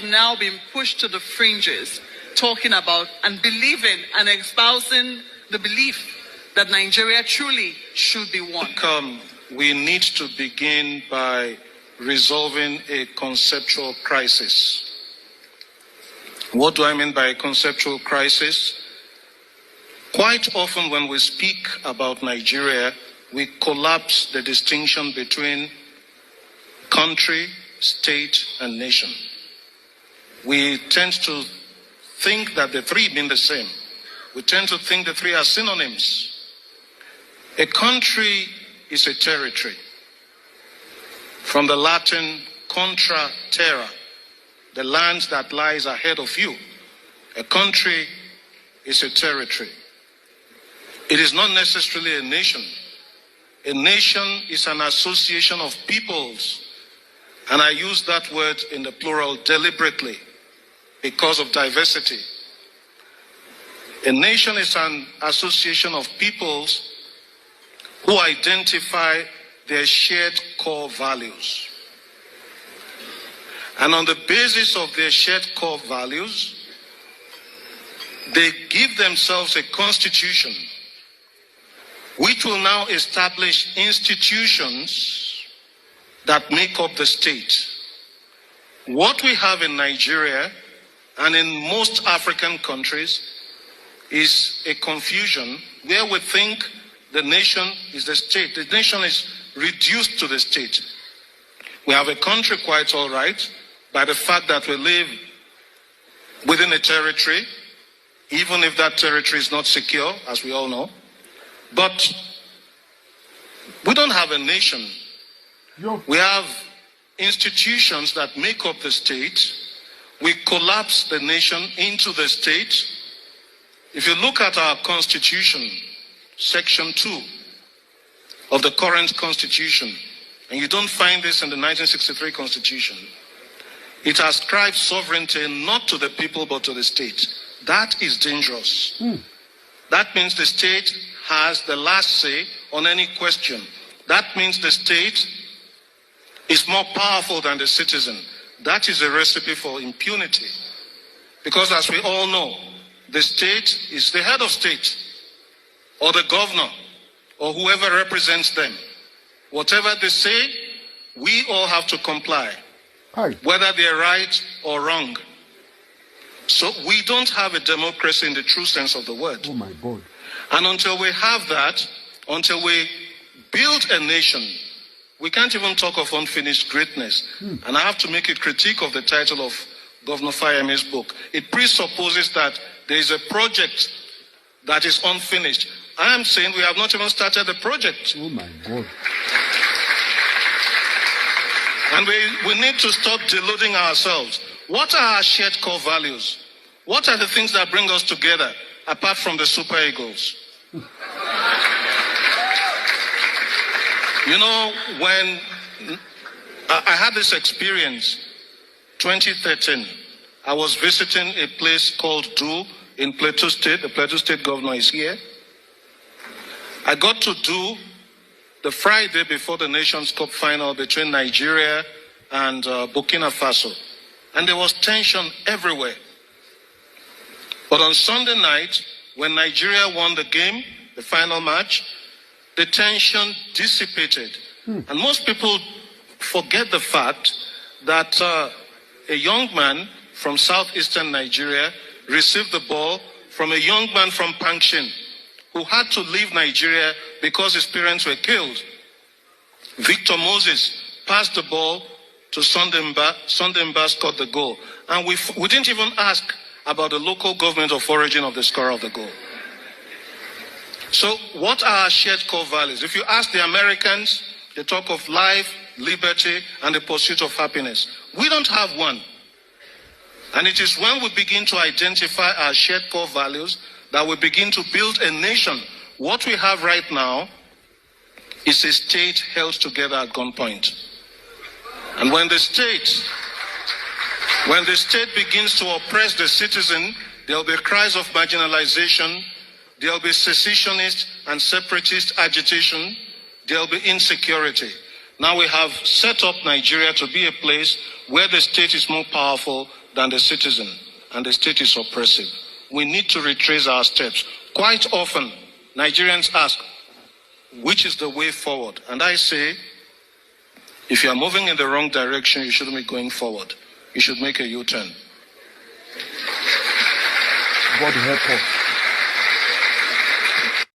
now been pushed to the fringes, talking about and believing and espousing the belief that Nigeria truly should be one. We need to begin by resolving a conceptual crisis. What do I mean by a conceptual crisis? Quite often when we speak about Nigeria, we collapse the distinction between country, state, and nation. We tend to think that the three mean the same. We tend to think the three are synonyms. A country is a territory. From the Latin contra terra, the land that lies ahead of you. A country is a territory. It is not necessarily a nation. A nation is an association of peoples. And I use that word in the plural deliberately because of diversity. A nation is an association of peoples who identify their shared core values. And on the basis of their shared core values, they give themselves a constitution which will now establish institutions that make up the state. What we have in Nigeria and in most African countries is a confusion where we think the nation is the state. The nation is reduced to the state. We have a country quite all right by the fact that we live within a territory, even if that territory is not secure, as we all know. But we don't have a nation. We have institutions that make up the state. We collapse the nation into the state. If you look at our constitution, Section 2 of the current constitution, and you don't find this in the 1963 constitution, it ascribes sovereignty not to the people but to the state. That is dangerous. That means the state has the last say on any question. That means the state is more powerful than the citizen. That is a recipe for impunity. Because as we all know, the state is the head of state, or the governor, or whoever represents them. Whatever they say, we all have to comply, whether they're right or wrong. So we don't have a democracy in the true sense of the word. Oh my God. And until we have that, until we build a nation, we can't even talk of unfinished greatness. And I have to make a critique of the title of Governor Fayeme's book. It presupposes that there is a project that is unfinished. I am saying we have not even started the project. Oh my God. And we need to stop deluding ourselves. What are our shared core values? What are the things that bring us together, apart from the super egos? You know, when I had this experience, 2013, I was visiting a place called Do in Plateau State. The Plateau State governor is here. I got to Do the Friday before the Nations Cup final between Nigeria and Burkina Faso. And there was tension everywhere. But on Sunday night, when Nigeria won the game, the final match, the tension dissipated. And most people forget the fact that a young man from southeastern Nigeria received the ball from a young man from Pankshin who had to leave Nigeria because his parents were killed. Victor Moses passed the ball to Sondemba. Sondemba scored the goal. And we didn't even ask about the local government of origin of the scorer of the goal. So what are our shared core values? If you ask the Americans, they talk of life, liberty, and the pursuit of happiness. We don't have one. And it is when we begin to identify our shared core values that we begin to build a nation. What we have right now is a state held together at gunpoint. And when the state begins to oppress the citizen, there'll be cries of marginalization, there'll be secessionist and separatist agitation, there'll be insecurity. Now we have set up Nigeria to be a place where the state is more powerful than the citizen, and the state is oppressive. We need to retrace our steps. Quite often, Nigerians ask, which is the way forward? And I say, if you are moving in the wrong direction, you shouldn't be going forward. You should make a U-turn. God help us.